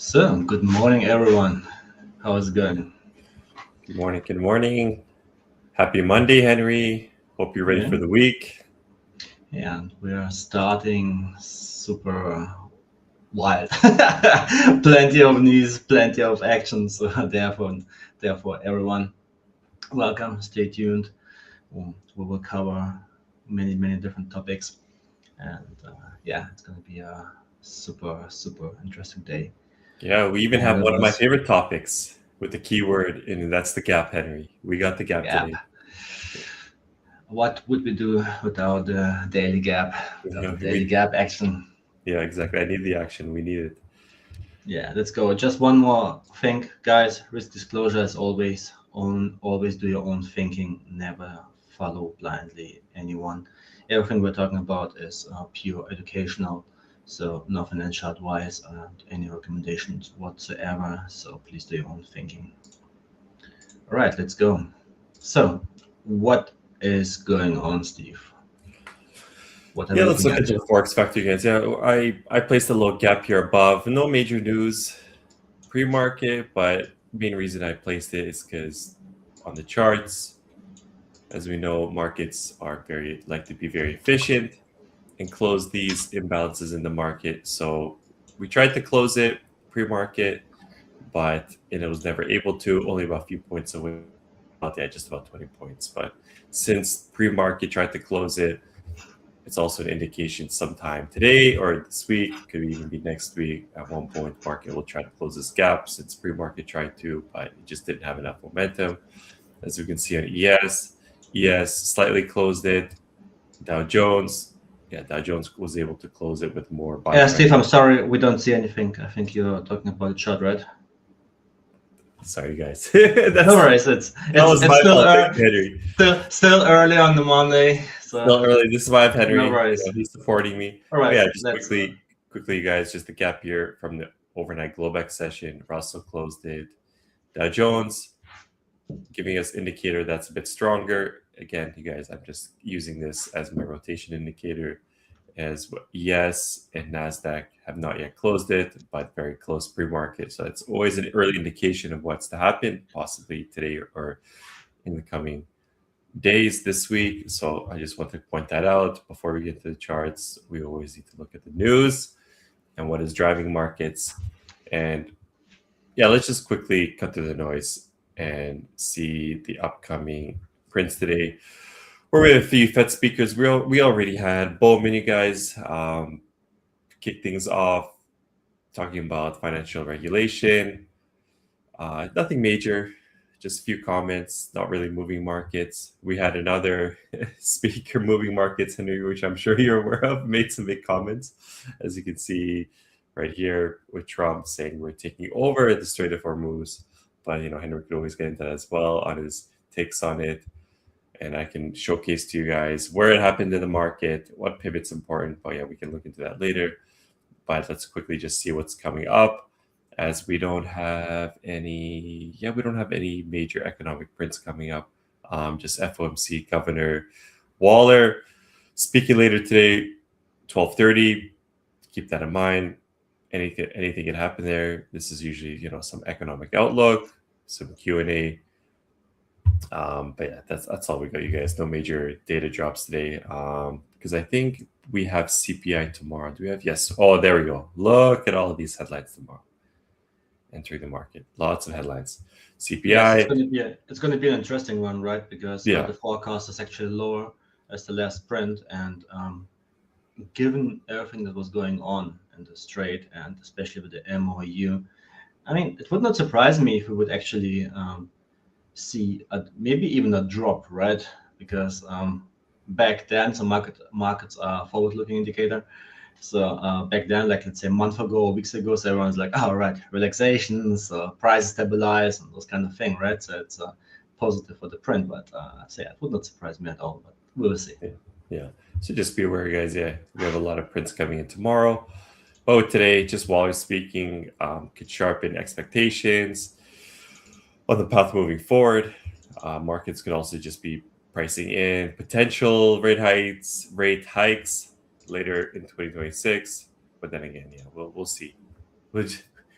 So, good morning, everyone. How's it going? Good morning. Good morning. Happy Monday, Henry. Hope you're ready Yeah, for the week. yeah, we are starting super wild. Plenty of news, plenty of actions. So therefore, everyone, welcome. Stay tuned. We will cover many different topics, and yeah, it's going to be a super interesting day Yeah, we even for all have of one of my us. favorite topics with the keyword, and that's the gap, Henry. We got the gap Gap. today. What would we do without the daily gap? Without Yeah, the daily gap action? yeah, exactly. I need the action. We need it. Yeah, let's go. Just one more thing, guys. Risk disclosure as always. Always do your own thinking. Never follow blindly anyone. Everything we're talking about is pure educational, so no financial advice and any recommendations whatsoever. So please do your own thinking. All right, let's go. So, what is going on, Steve? What are we Yeah, let's looking look at? into the Forex factor, guys. Yeah, I placed a little gap here above. No major news pre-market, but main reason I placed it is because on the charts, as we know, markets are very like to be very efficient and close these imbalances in the market. So we tried to close it pre-market, but it was never able to. Only about a few points away. Not yet, just about 20 points. But since pre-market tried to close it, it's also an indication sometime today or this week, could even be next week. At one point, market will try to close this gap since pre-market tried to, but it just didn't have enough momentum. As we can see on ES slightly closed it. Dow Jones, yeah, Dow Jones was able to close it with more buying pressure. Steve, I'm sorry, we don't see anything. I think you're talking about the chart, right? Sorry, guys. No That worries. It's it's was it's my still fault. Thank you, Henry. still early on the Monday, so Still early. This is why I have no Henry. worries. He's supporting me. All But right, yeah, just let's. quickly, you guys, just a gap here from the overnight Globex session. Russell closed it. Dow Jones giving us indicator that's a bit stronger. Again, you guys, I'm just using this as my rotation indicator. As ES and Nasdaq have not yet closed it, but very close pre-market. So it's always an early indication of what's to happen, possibly today or in the coming days this week. So I just want to point that out before we get to the charts. We always need to look at the news and what is driving markets. And yeah, let's just quickly cut through the noise and see the upcoming prints today. We're with a few Fed speakers. We already had Bowman, you guys, kick things off, talking about financial regulation. Nothing major, just a few comments, not really moving markets. We had another speaker moving markets, Henry, which I'm sure you're aware of, made some big comments, as you can see right here with Trump saying we're taking over the Strait of Hormuz. But Henry could always get into that as well on his takes on it. And I can showcase to you guys where it happened in the market, what pivot's important. But yeah, we can look into that later. But let's quickly just see what's coming up, as we don't have any major economic prints coming up. Just FOMC Governor Waller speaking later today, 12:30. Keep that in mind. Anything can happen there. This is usually some economic outlook, some Q&A. But yeah, that's all we got, you guys. No major data drops today. Because I think we have CPI tomorrow. Do we have? Yes. Oh, there we go. Look at all of these headlines tomorrow. Entering the market. Lots of headlines. CPI. Yes, it's going to be an interesting one, right? Because Yeah. the forecast is actually lower as the last print, and given everything that was going on in the Strait, and especially with the MOU, I mean, it would not surprise me if we would actually see maybe even a drop, right? Because back then, some markets are forward-looking indicator. So back then, like let's say a month ago or weeks ago, so everyone's like, "Oh, right, relaxations, prices stabilize, and those kind of thing," right? So it's positive for the print, but so yeah, it would not surprise me at all. But we'll see. Yeah. So just be aware, guys. Yeah, we have a lot of prints coming in tomorrow. Oh, today, just while we're speaking, could sharpen expectations on the path moving forward. Markets could also just be pricing in potential rate hikes later in 2026. But then again, yeah, we'll see.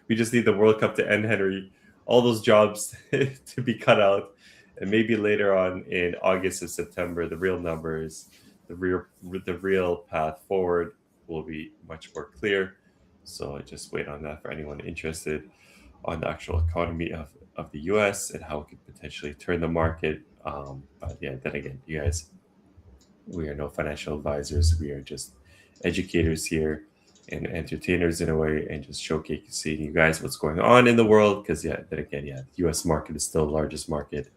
We just need the World Cup to end, Henry. All those jobs to be cut out, and maybe later on in August or September, the real numbers, the real path forward will be much more clear. So just wait on that for anyone interested on the actual economy of the U.S. and how it could potentially turn the market. But yeah, then again, you guys, we are no financial advisors. We are just educators here and entertainers in a way, and just showcasing you guys what's going on in the world. Because yeah, then again, yeah, the U.S. market is still the largest market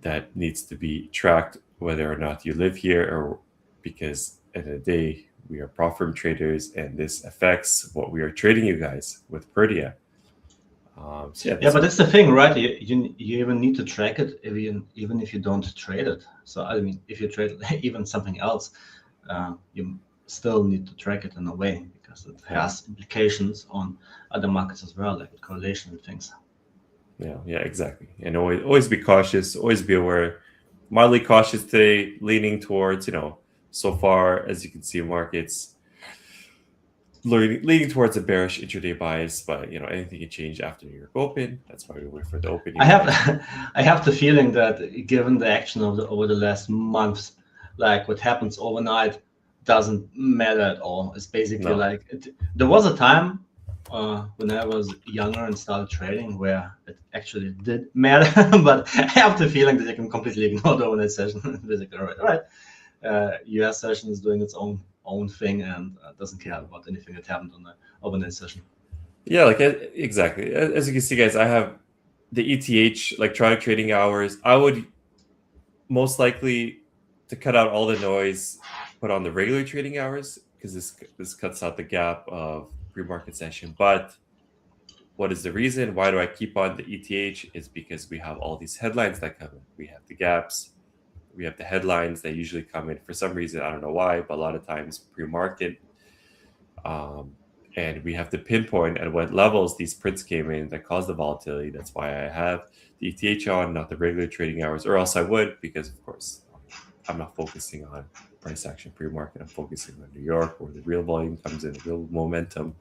that needs to be tracked, whether or not you live here, or because at the end of the day, we are prop firm traders, and this affects what we are trading you guys with Perdia. So yeah, but that's the thing, right? You even need to track it even if you don't trade it. So I mean, if you trade even something else, you still need to track it in a way, because it has implications on other markets as well, like correlation and things. Yeah, exactly. And always be cautious, always be aware. Mildly cautious today, leaning towards, so far as you can see, markets leaning towards a bearish intraday bias, but anything can change after New York Open. That's why we wait for the opening. I have the feeling that given the action over the last months, like what happens overnight doesn't matter at all. It's basically there was a time when I was younger and started trading where it actually did matter, but I have the feeling that you can completely ignore the overnight session. Basically, right. US session is doing its own thing and doesn't care about anything that happened on the overnight session. Yeah, exactly. As you can see, guys, I have the ETH electronic trading hours. I would most likely, to cut out all the noise, put on the regular trading hours, because this cuts out the gap of pre-market session. But what is the reason? Why do I keep on the ETH? Is because we have all these headlines that come in. We have the gaps. We have the headlines that usually come in for some reason. I don't know why, but a lot of times pre-market. And we have to pinpoint at what levels these prints came in that caused the volatility. That's why I have the ETH on, not the regular trading hours, or else I would, because of course I'm not focusing on price action pre-market. I'm focusing on New York, where the real volume comes in, real momentum.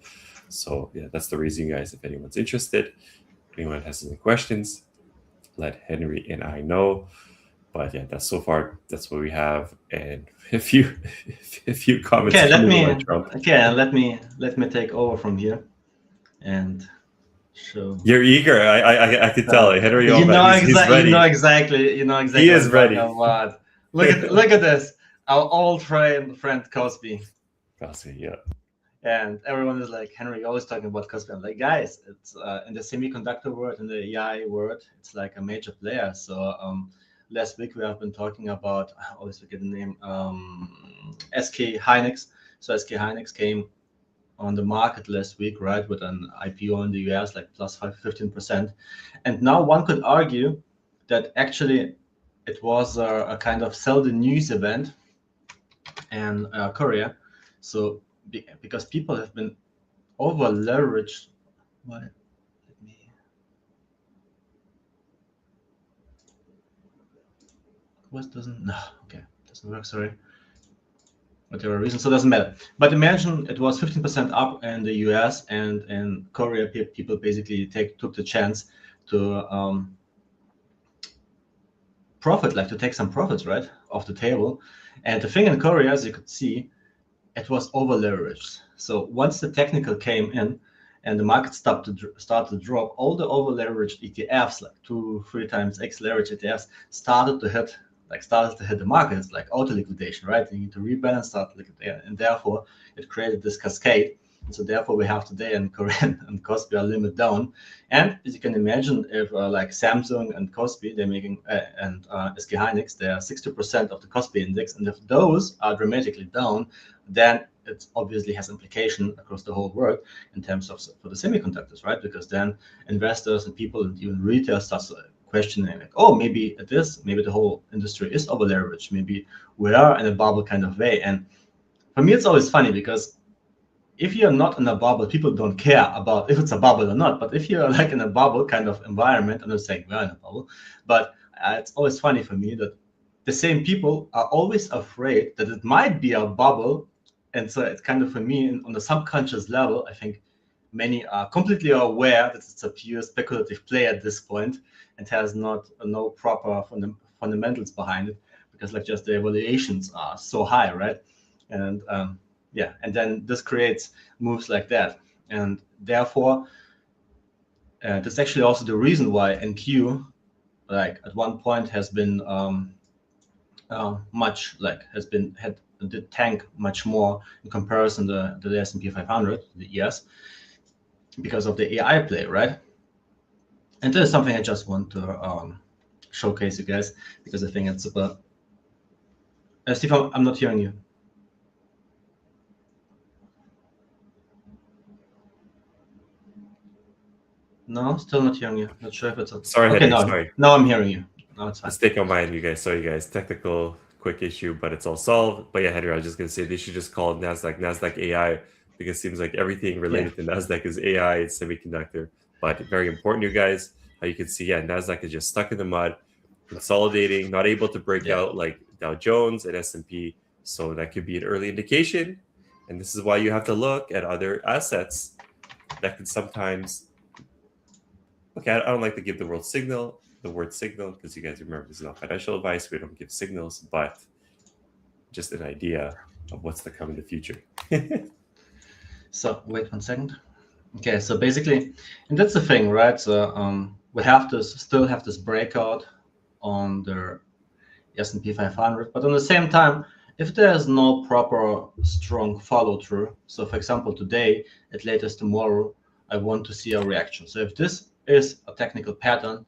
So yeah, that's the reason, guys. If anyone's interested, if anyone has any questions, let Henry and I know. But yeah, that's what we have. And a few comments. Okay, let me take over from here and show. You're eager. I could tell. Henry, he's ready. You know exactly. He is ready. Look at this. Our old friend KOSPI. KOSPI, yeah. And everyone is like, Henry, always talking about KOSPI. I'm like, guys, it's in the semiconductor world, in the AI world, it's like a major player. So last week we have been talking about, I always forget the name, SK Hynix. So SK Hynix came on the market last week, right, with an IPO in the US, like plus 15%. And now one could argue that actually it was a kind of sell the news event in Korea. So because people have been over leveraged. What? What doesn't? No, okay, doesn't work. Sorry. Whatever reason, so it doesn't matter. But imagine it was 15% up in the US, and in Korea, people basically took the chance to profit, like to take some profits, right, off the table. And the thing in Korea, as you could see, it was over leveraged. So once the technical came in and the market started to drop, all the over leveraged ETFs, like 2-3 times X leverage ETFs, started to hit the market. It's like auto liquidation, right? You need to rebalance, start liquidation, and therefore it created this cascade. And so therefore we have today in Korean and KOSPI are limit down. And as you can imagine, if like Samsung and KOSPI, they're making and SK Hynix, they are 60% of the KOSPI index, and if those are dramatically down, then it obviously has implication across the whole world in terms of for the semiconductors, right? Because then investors and people and even retail starts questioning, like, oh, maybe the whole industry is over leveraged. Maybe we are in a bubble kind of way. And for me, it's always funny because if you're not in a bubble, people don't care about if it's a bubble or not. But if you're like in a bubble kind of environment, I'm not saying we're in a bubble, but it's always funny for me that the same people are always afraid that it might be a bubble. And so it's kind of, for me, on the subconscious level, I think many are completely aware that it's a pure speculative play at this point and has no proper fundamentals behind it, because like just the evaluations are so high, right? And yeah, and then this creates moves like that, and therefore that's actually also the reason why NQ, like at one point, has been much like had the tank much more in comparison to the S&P 500, the ES, because of the AI play, right? And this is something I just want to showcase you guys, because I think it's super. Steve, I'm not hearing you. No, still not hearing you. Not sure if it's Sorry, okay. Henry, sorry. Now I'm hearing you. No, it's fine. Mistake on my end, you guys. Sorry, guys. Technical quick issue, but it's all solved. But yeah, Henry, I was just gonna say they should just call it NASDAQ AI, because it seems like everything related to NASDAQ is AI and semiconductor. But very important, you guys. How you can see, yeah, NASDAQ is just stuck in the mud, consolidating, not able to break out like Dow Jones and S&P. So that could be an early indication. And this is why you have to look at other assets that can sometimes. Okay, I don't like to give the word signal, because you guys remember this is not financial advice. We don't give signals, but just an idea of what's to come in the future. So wait 1 second. Okay, so basically, and that's the thing, right? So we have to still have this breakout on the S&P 500, but on the same time, if there's no proper strong follow through, so for example today, at latest tomorrow, I want to see a reaction. So if this is a technical pattern,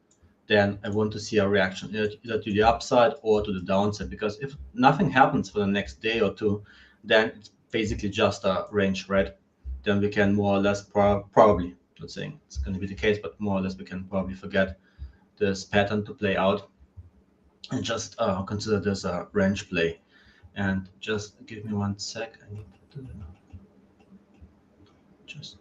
then I want to see a reaction either to the upside or to the downside, because if nothing happens for the next day or two, then it's basically just a range, right? Then we can more or less probably, not saying it's going to be the case, but more or less we can probably forget this pattern to play out and just consider this a range play. And just give me 1 sec. I need to just.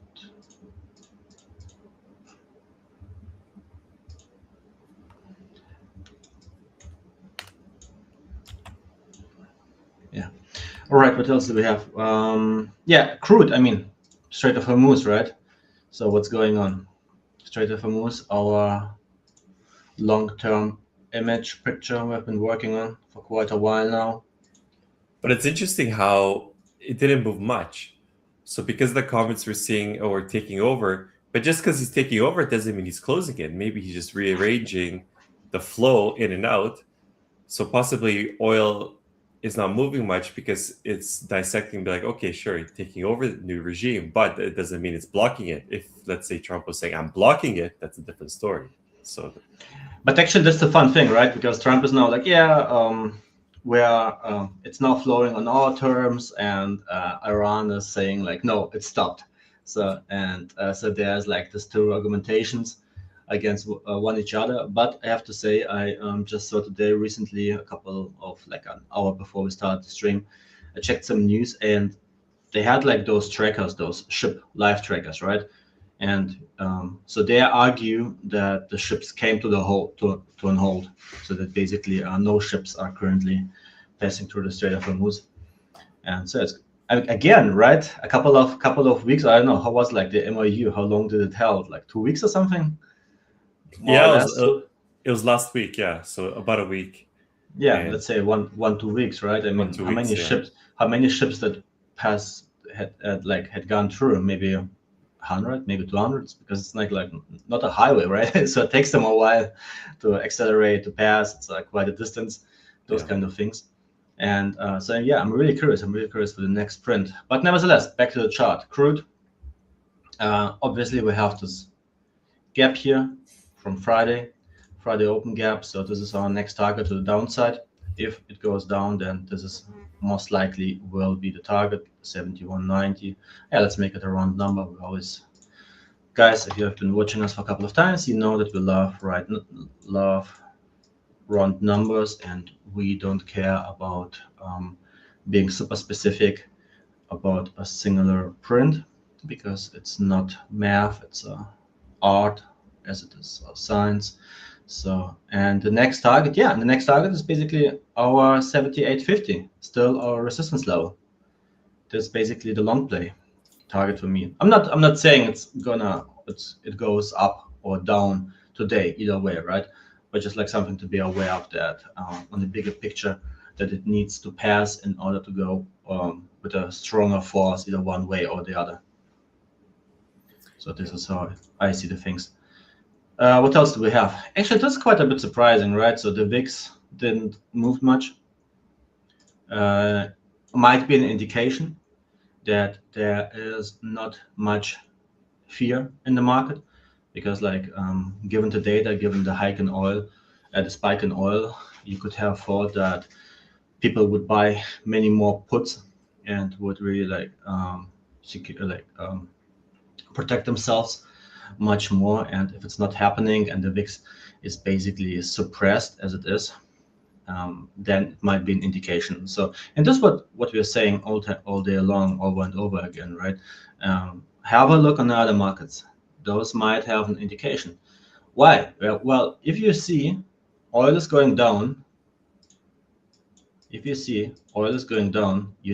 Yeah. All right. What else do we have? Yeah, crude. I mean, Strait of Hormuz, right? So what's going on? Strait of Hormuz, our long-term image picture we've been working on for quite a while now. But it's interesting how it didn't move much. So because the comments we're seeing or taking over, but just because he's taking over, it doesn't mean he's closing it. Maybe he's just rearranging the flow in and out. So possibly oil is not moving much because it's dissecting, be like, okay, sure, you're taking over the new regime, but it doesn't mean it's blocking it. If, let's say, Trump was saying, I'm blocking it, that's a different story. So, but actually, that's the fun thing, right? Because Trump is now like, it's now flowing on our terms, and Iran is saying like, no, it stopped. So so there's like these two argumentations against one each other. But I have to say, I just saw today recently, a couple of like an hour before we started the stream, I checked some news, and they had like those trackers, those ship live trackers, right? And so they argue that the ships came to the hold to an hold, so that basically no ships are currently passing through the Strait of Hormuz. And so it's again, right? A couple of weeks. I don't know, how was like the MOU? How long did it held? Like 2 weeks or something? It was last week, yeah. So about a week. Yeah, and let's say 2 weeks, right? I mean, how many ships that had gone through? Maybe 100, maybe 200, because it's like not a highway, right? So it takes them a while to accelerate, to pass. It's quite a distance, those kind of things. And so yeah, I'm really curious for the next print. But nevertheless, back to the chart. Crude, obviously we have this gap here from Friday open gap. So this is our next target to the downside. If it goes down, then this is most likely will be the target, 71.90. Yeah, let's make it a round number. We always, guys, if you have been watching us for a couple of times, you know that we love round numbers, and we don't care about being super specific about a singular print, because it's not math, it's art as it is science. So, and the next target, is basically our 78.50, still our resistance level. That's basically the long play. target for me. I'm not saying it goes up or down today either way, right? But just like something to be aware of that on the bigger picture, that it needs to pass in order to go with a stronger force either one way or the other. So this is how I see the things. What else do we have? Actually, that's quite a bit surprising, right? So the VIX didn't move much. Might be an indication that there is not much fear in the market, because like given the data, given the hike in oil, the spike in oil, you could have thought that people would buy many more puts and would really like protect themselves much more. And if it's not happening and the VIX is basically suppressed as it is, then it might be an indication. So, and that's what we're saying all day long, over and over again, right? Have a look on the other markets. Those might have an indication. Why? Well, if you see oil is going down, you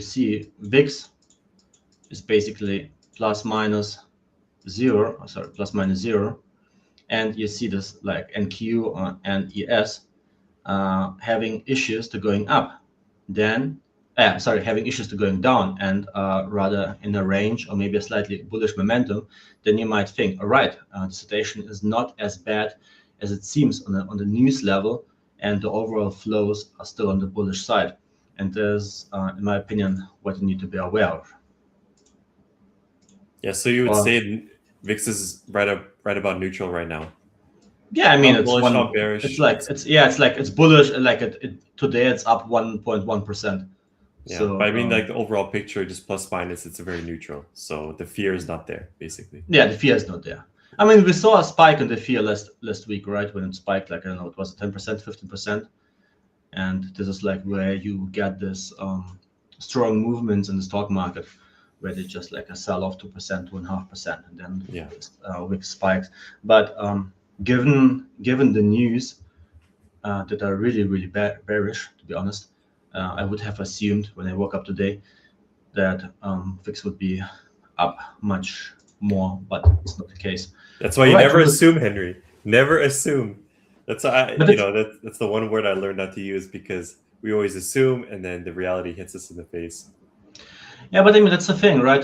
see VIX is basically plus minus zero, and you see this like NQ and ES having issues to going up, then having issues to going down, and rather in a range or maybe a slightly bullish momentum, then you might think, all right, the situation is not as bad as it seems on the news level, and the overall flows are still on the bullish side. And there's, in my opinion, what you need to be aware of. Yeah, so you would say VIX is right about neutral right now. Yeah, I mean, not it's bullish, one. Not bearish. It's bullish. Like today, it's up 1.1%. Yeah, so, but I mean, like the overall picture, just plus minus, it's a very neutral. So the fear is not there, basically. Yeah, the fear is not there. I mean, we saw a spike in the fear last week, right? When it spiked, like, I don't know, it was 10%, 15%, and this is like where you get this strong movements in the stock market, where they just like a sell off 2%, 2.5%, and then VIX spikes. But given the news that are really bearish, to be honest, I would have assumed when I woke up today that VIX would be up much more, but it's not the case. That's why you never assume, Henry. Never assume. That's that's the one word I learned not to use, because we always assume and then the reality hits us in the face. Yeah, but I mean, that's the thing, right?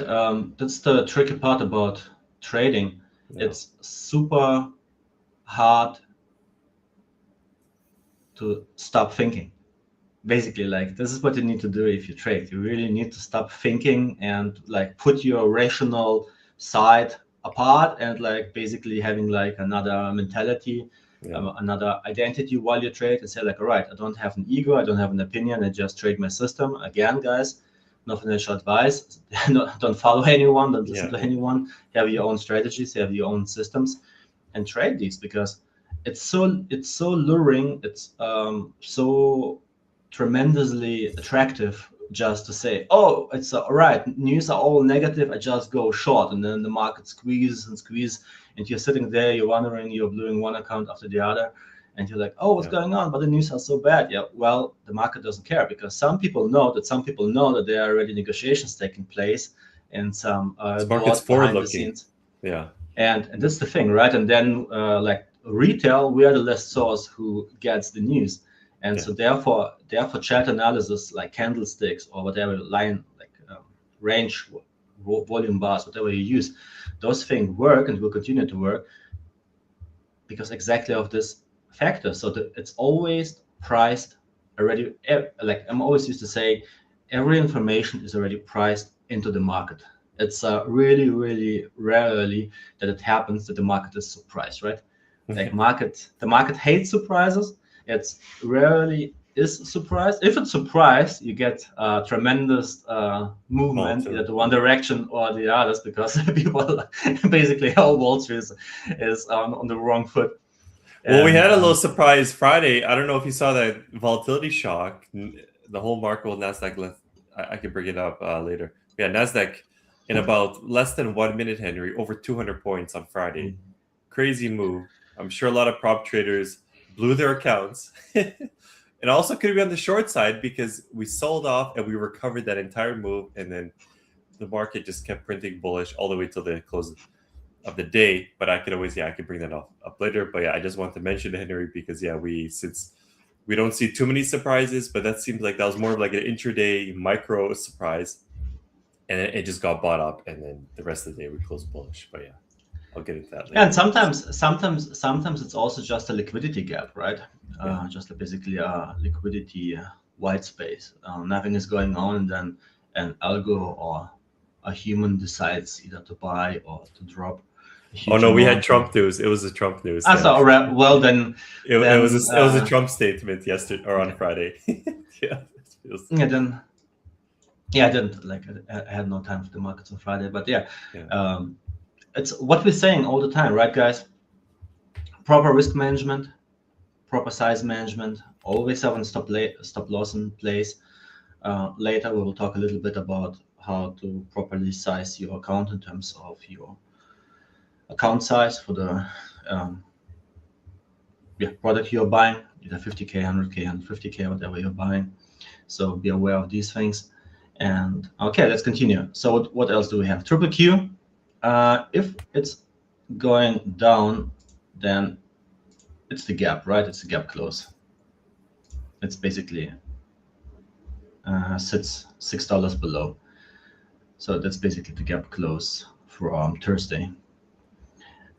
That's the tricky part about trading. Yeah. It's super hard to stop thinking. Basically, like, this is what you need to do if you trade. You really need to stop thinking and like put your rational side apart, and like basically having like another mentality, another identity while you trade, and say like, all right, I don't have an ego, I don't have an opinion, I just trade my system. Again, guys, no financial advice. Don't follow anyone, don't listen to anyone. Have your own strategies, have your own systems, and trade these, because it's so luring. It's so tremendously attractive just to say, oh, it's all right, news are all negative, I just go short, and then the market squeezes and squeezes, and you're sitting there, you're wondering, you're blowing one account after the other, and you're like, oh, what's going on? But the news are so bad. Yeah, well, the market doesn't care, because some people know that there are already negotiations taking place and some market's forward-looking. Yeah, and that's the thing, right? And then like retail, we are the lessors who gets the news. And so therefore chart analysis, like candlesticks or whatever line, like range, volume bars, whatever you use, those things work and will continue to work because exactly of this factor. So it's always priced already. Like I'm always used to say, every information is already priced into the market. It's really rarely that it happens that the market is surprised, right? Like the market hates surprises. It's rarely is surprised. If it's surprised, you get tremendous movement either to one direction or the others, because people basically how Wall Street is on the wrong foot. Well, we had a little surprise Friday. I don't know if you saw that volatility shock. The whole market, Nasdaq, I can bring it up later. Yeah, Nasdaq in about less than 1 minute, Henry, over 200 points on Friday. Crazy move. I'm sure a lot of prop traders blew their accounts. And also could be on the short side, because we sold off and we recovered that entire move, and then the market just kept printing bullish all the way till the close of the day. But I could always, I could bring that up later. But yeah, I just want to mention Henry because since we don't see too many surprises, but that seems like that was more of like an intraday micro surprise, and it just got bought up, and then the rest of the day we closed bullish. But yeah, I'll get into that later. And sometimes it's also just a liquidity gap, right? Just basically a liquidity white space. Nothing is going on, and then an algo or a human decides either to buy or to drop. Oh no, we had Trump news. It was a Trump news. Well, then it was a Trump statement yesterday or on Friday. I didn't I had no time for the markets on Friday, but it's what we're saying all the time, right, guys? Proper risk management, proper size management. Always have a stop loss in place. Later, we will talk a little bit about how to properly size your account in terms of your account size for the product you're buying, either 50K, 100K, 150K, whatever you're buying. So be aware of these things. And okay, let's continue. So what else do we have? Triple Q. If it's going down, then it's the gap, right? It's the gap close. It's basically sits $6 below. So that's basically the gap close for Thursday.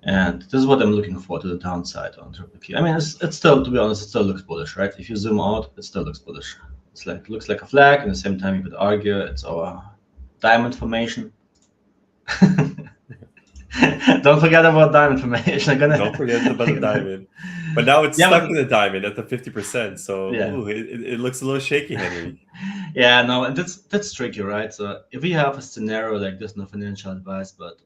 And this is what I'm looking for to the downside on Triple Q. I mean, it's still, to be honest, it still looks bullish, right? If you zoom out, it still looks bullish. It's looks like a flag. At the same time, you could argue it's our diamond formation. Don't forget about diamond formation. Don't forget about the diamond. But now it's stuck in the diamond at the 50%. So it looks a little shaky, Henry. No, and that's tricky, right? So if we have a scenario like this, no financial advice, but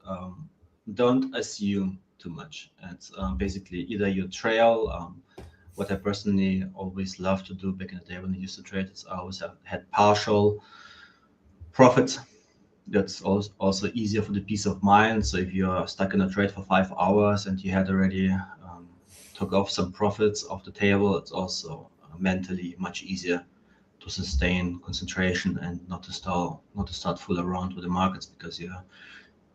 don't assume too much. It's basically either you trail. What I personally always loved to do back in the day when I used to trade is I always had partial profits. That's also easier for the peace of mind. So if you're stuck in a trade for 5 hours and you had already took off some profits off the table, it's also mentally much easier to sustain concentration and not to start fool around with the markets because you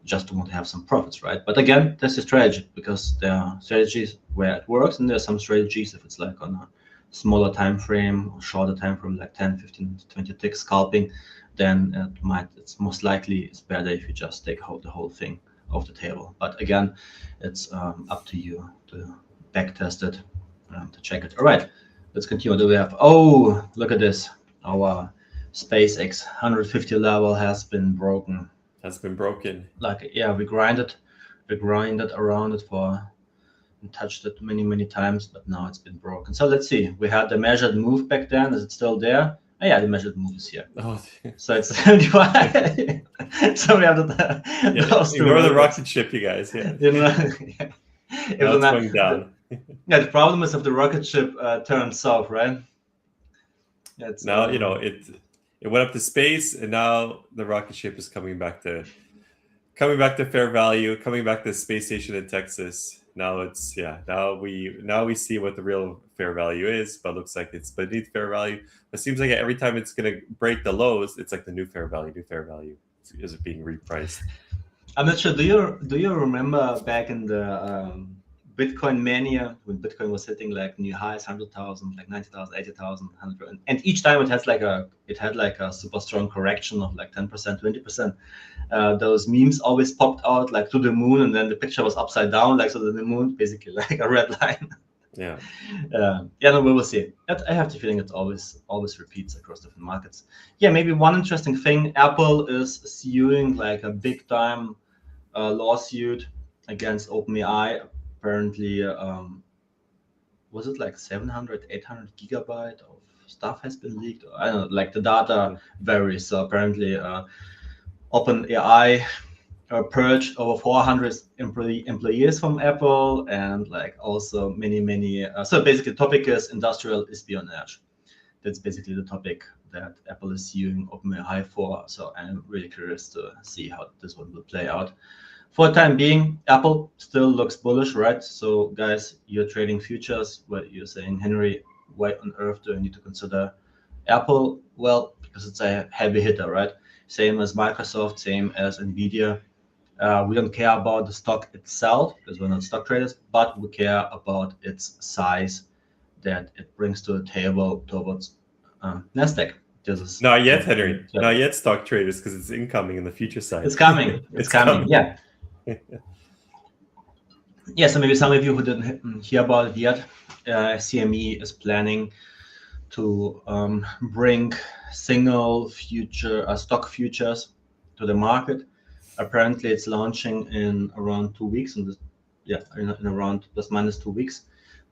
just want to have some profits, right? But again, that's a strategy because there are strategies where it works, and there are some strategies if it's like on a smaller time frame or shorter time frame, like 10, 15, 20 ticks scalping, then it's most likely it's better if you just take the whole thing off the table. But again, it's up to you to back test it, to check it. All right, let's continue. Do we have? Oh, look at this! Our SpaceX 150 level has been broken. Has been broken. We grinded around it and touched it many times, but now it's been broken. So let's see. We had the measured move back then. Is it still there? Oh, yeah, the measured move is here. Oh, so it's 75. So we have ignore the rocket ship, you guys. Yeah. It's going down. The problem is if the rocket ship turns south, right? Now it went up to space, and now the rocket ship is coming back to fair value, coming back to the space station in Texas. Now now we see what the real fair value is, but it looks like it's beneath fair value. It seems like every time it's gonna break the lows, it's like the new fair value is being repriced. I'm not sure. Do you remember back in the Bitcoin mania when Bitcoin was hitting like new highs, 100,000, like 90,000, 80,000, 100, and each time it had like a super strong correction of like 10%, 20%. Those memes always popped out like to the moon, and then the picture was upside down, like so the moon basically like a red line. Yeah. No, we will see. I have the feeling it always repeats across different markets. Yeah, maybe one interesting thing: Apple is suing like a big time lawsuit against OpenAI. Apparently, was it like 700, 800 gigabyte of stuff has been leaked? I don't know, like the data varies. So apparently, OpenAI purged over 400 employees from Apple, and like also many. So basically, the topic is industrial espionage. That's basically the topic that Apple is suing OpenAI for. So I'm really curious to see how this one will play out. For the time being, Apple still looks bullish, right? So guys, you're trading futures, what you're saying, Henry, why on earth do I need to consider Apple? Well, because it's a heavy hitter, right? same as Microsoft, same as Nvidia. We don't care about the stock itself because we're not stock traders, but we care about its size that it brings to the table towards Nasdaq. This is not yet, Henry. Not yet, stock traders, because it's incoming in the future side. It's coming. It's coming. Yeah. Yeah. So maybe some of you who didn't hear about it yet, CME is planning to bring single future stock futures to the market. Apparently, it's launching in around 2 weeks, in around plus minus 2 weeks,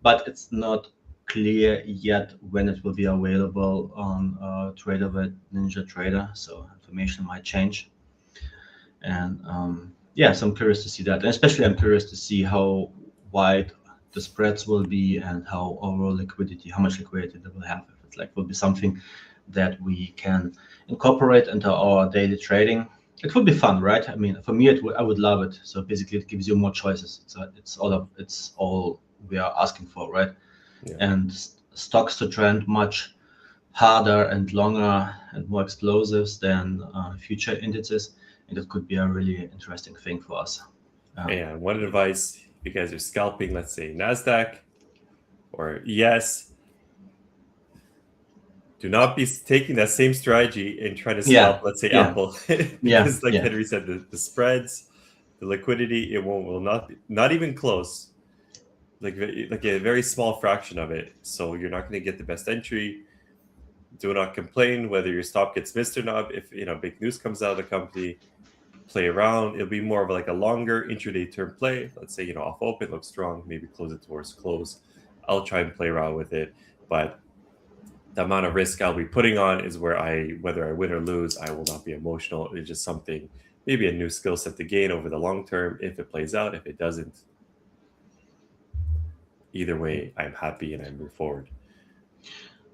but it's not clear yet when it will be available on Trader by Ninja Trader. So information might change, and so I'm curious to see that, and especially I'm curious to see how wide the spreads will be and how overall liquidity, how much liquidity they will have. If it will be something that we can incorporate into our daily trading. It would be fun, right? I mean, for me, I would love it. So basically, it gives you more choices. It's all we are asking for, right? Yeah. And stocks to trend much harder and longer and more explosives than future indices, and it could be a really interesting thing for us. One advice: if you guys are scalping, let's say Nasdaq or ES, do not be taking that same strategy and trying to scalp, let's say, Apple, because Henry said, the spreads, the liquidity, it will not even close, like a very small fraction of it. So you're not going to get the best entry. Do not complain whether your stop gets missed or not. If big news comes out of the company, play around. It'll be more of like a longer intraday term play. Let's say off open looks strong, maybe close it towards close. I'll try and play around with it, but the amount of risk I'll be putting on is where whether I win or lose, I will not be emotional. It's just something, maybe a new skill set to gain over the long term. If it plays out, if it doesn't, either way, I'm happy and I move forward.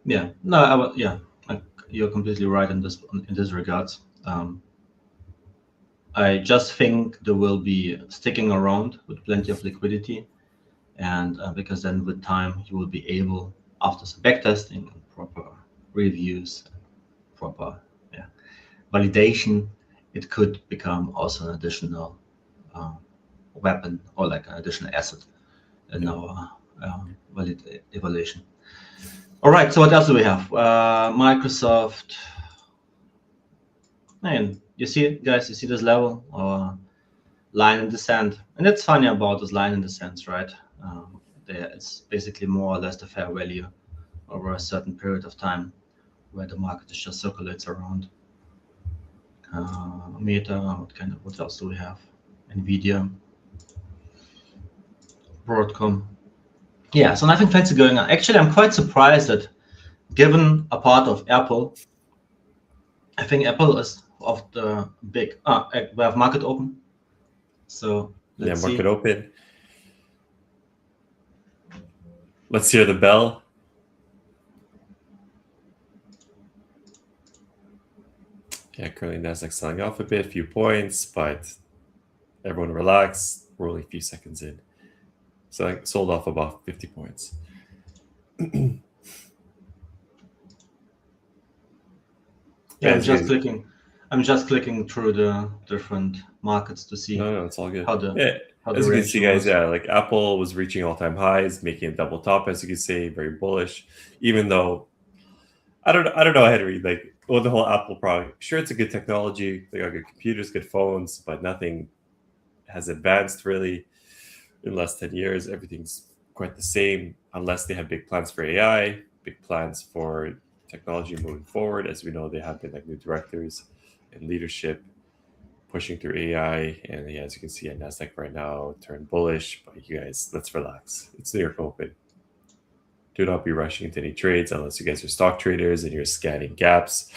Yeah, no, you're completely right in this regards. I just think there will be sticking around with plenty of liquidity, and because then with time you will be able, after some backtesting and proper reviews, proper validation, it could become also an additional weapon or like an additional asset in our evaluation. All right, so what else do we have? Microsoft. And you see it, guys, you see this level or line in the sand. And it's funny about this line in the sands, right? It's basically more or less the fair value over a certain period of time where the market just circulates around. Meta, what else do we have? Nvidia, Broadcom. Yeah, so nothing fancy going on. Actually, I'm quite surprised that given a part of Apple, I think Apple is of the big, we have market open. So let's see. Market open. Let's hear the bell. Yeah, currently Nasdaq selling off a bit, a few points, but everyone relax. We're only a few seconds in. So I sold off about 50 points. I'm just clicking through the different markets to see. No, it's all good. As you can see, guys, like Apple was reaching all-time highs, making a double top, as you can see, very bullish. Even though I don't know, Henry, like the whole Apple product. Sure, it's a good technology. They got good computers, good phones, but nothing has advanced really in the last 10 years. Everything's quite the same, unless they have big plans for AI, big plans for technology moving forward. As we know, they have been like new directors and leadership pushing through AI. And as you can see at Nasdaq right now, turned bullish. But you guys, let's relax. It's New York Open. Do not be rushing into any trades unless you guys are stock traders and you're scanning gaps.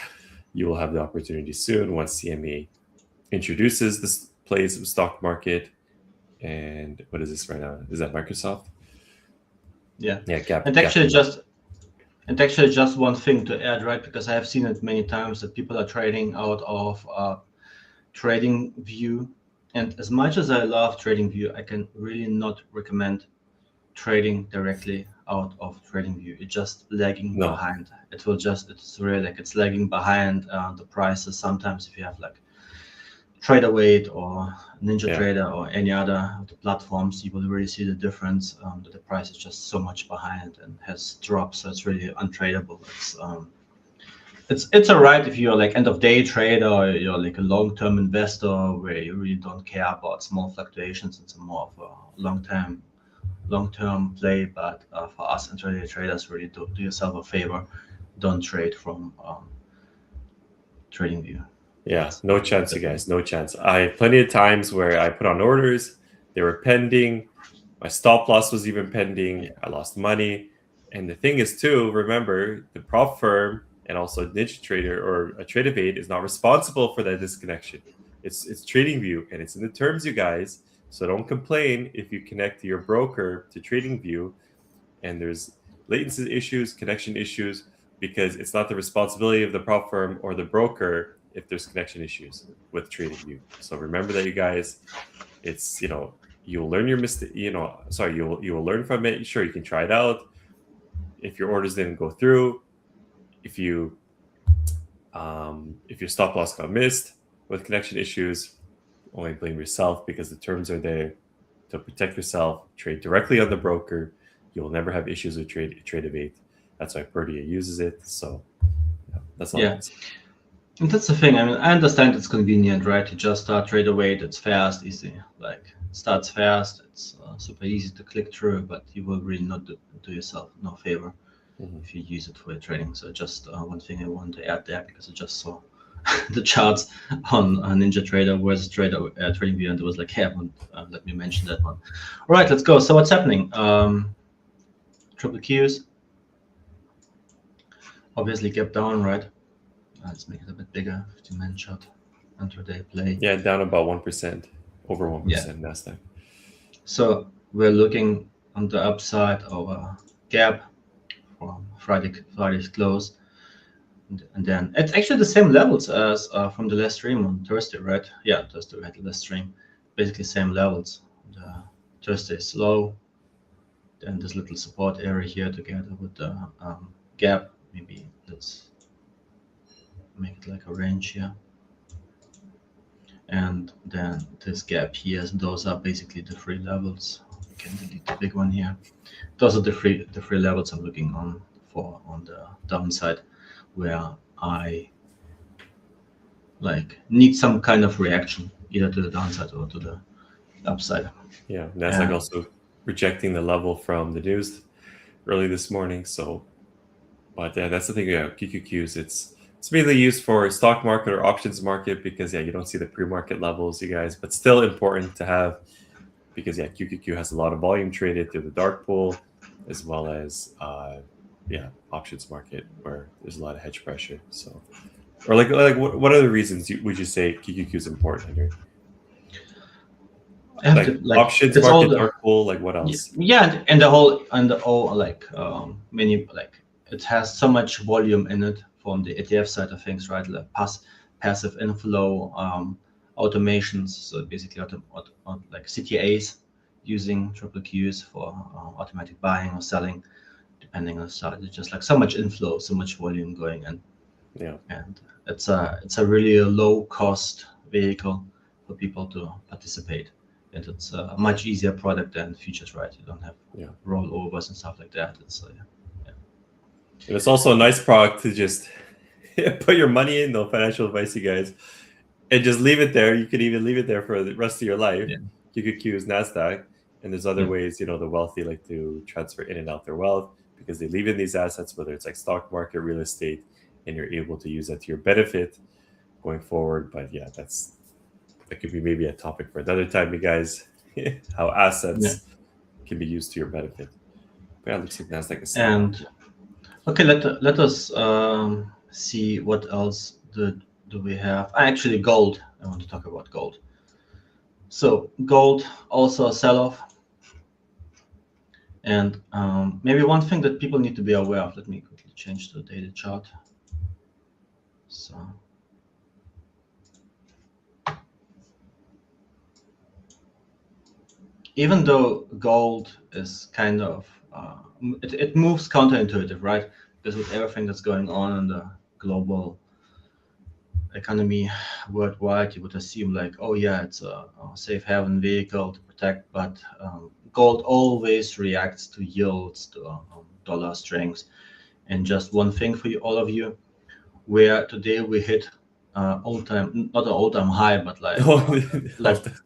You will have the opportunity soon once CME introduces this plays of stock market. And what is this right now? Is that Microsoft? Yeah. Gap. And actually just one thing to add, right? Because I have seen it many times that people are trading out of Trading View. And as much as I love Trading View, I can really not recommend trading directly out of TradingView. It's just lagging No. behind. It's really like it's lagging behind the prices. Sometimes if you have like TraderWeight or NinjaTrader or any other of the platforms, you will really see the difference that the price is just so much behind and has dropped. So it's really untradable. It's alright if you're like end of day trader or you're like a long-term investor where you really don't care about small fluctuations. It's more of a long-term play. But for us intraday traders, really do yourself a favor. Don't trade from TradingView. Yeah, no chance, you guys. No chance. I had plenty of times where I put on orders, they were pending. My stop loss was even pending. Yeah. I lost money. And the thing is, too, remember the prop firm and also NinjaTrader or a TradeAvate is not responsible for that disconnection. It's TradingView and it's in the terms, you guys. So don't complain if you connect to your broker to TradingView and there's latency issues, connection issues, because it's not the responsibility of the prop firm or the broker if there's connection issues with TradingView. So remember that, you guys. It's you'll learn your mistake. You will learn from it. Sure, you can try it out. If your orders didn't go through, if your stop loss got missed with connection issues, only blame yourself because the terms are there to protect yourself. Trade directly on the broker. You will never have issues with TradeAvate. That's why Perdia uses it. So that's all. Yeah. And that's the thing. I mean, I understand it's convenient, right? You just start TraderWeight. It's fast, easy. Like it starts fast. It's super easy to click through, but you will really not do yourself no favor if you use it for your trading. So just one thing I wanted to add there because I just saw the charts on NinjaTrader versus TradingView, and it was like, hey, let me mention that one. All right, let's go. So what's happening? Triple Qs. Obviously, gap down, right? Let's make it a bit bigger. 15-minute chart, intraday play. Yeah, down about 1%, over 1% Nasdaq. So we're looking on the upside of a gap from Friday's close, and then it's actually the same levels as from the last stream on Thursday, right? Yeah, Thursday we had the last stream, basically same levels. The Thursday's low, then this little support area here together with the gap. Maybe let's make it like a range here, and then this gap here. Those are basically the three levels. We can delete the big one here. Those are the three levels I'm looking on the downside, where I like need some kind of reaction either to the downside or to the upside. Yeah, Nasdaq also rejecting the level from the news early this morning. So, but that's the thing. Yeah, QQQs. It's mainly used for stock market or options market because you don't see the pre-market levels, you guys, but still important to have because QQQ has a lot of volume traded through the dark pool as well as options market where there's a lot of hedge pressure. So, or like what other reasons would you say QQQ is important here? Options market, dark pool, like what else? Yeah, and the whole like many like it has so much volume in it from the ETF side of things, right? Like passive inflow, automations. So basically, like CTAs using triple Qs for automatic buying or selling, depending on the side. It's just like so much inflow, so much volume going in. Yeah, and it's a really low cost vehicle for people to participate. And it's a much easier product than futures, right? You don't have rollovers and stuff like that. It's And it's also a nice product to just put your money in. No financial advice, you guys, and just leave it there. You could even leave it there for the rest of your life. QQQ is Nasdaq, and there's other ways. The wealthy like to transfer in and out their wealth because they leave in these assets, whether it's like stock market, real estate, and you're able to use that to your benefit going forward. But that could be maybe a topic for another time, you guys. How assets can be used to your benefit. But it looks like Nasdaq is and okay, let us see what else do we have. Actually, gold. I want to talk about gold. So gold also a sell-off, and maybe one thing that people need to be aware of. Let me quickly change the daily chart. So even though gold is kind of it moves counterintuitive, right? Because with everything that's going on in the global economy worldwide, you would assume like, oh yeah, it's a safe haven vehicle to protect, but gold always reacts to yields, to dollar strength. And just one thing for you, all of you, where today we hit all time, not an all time high, but like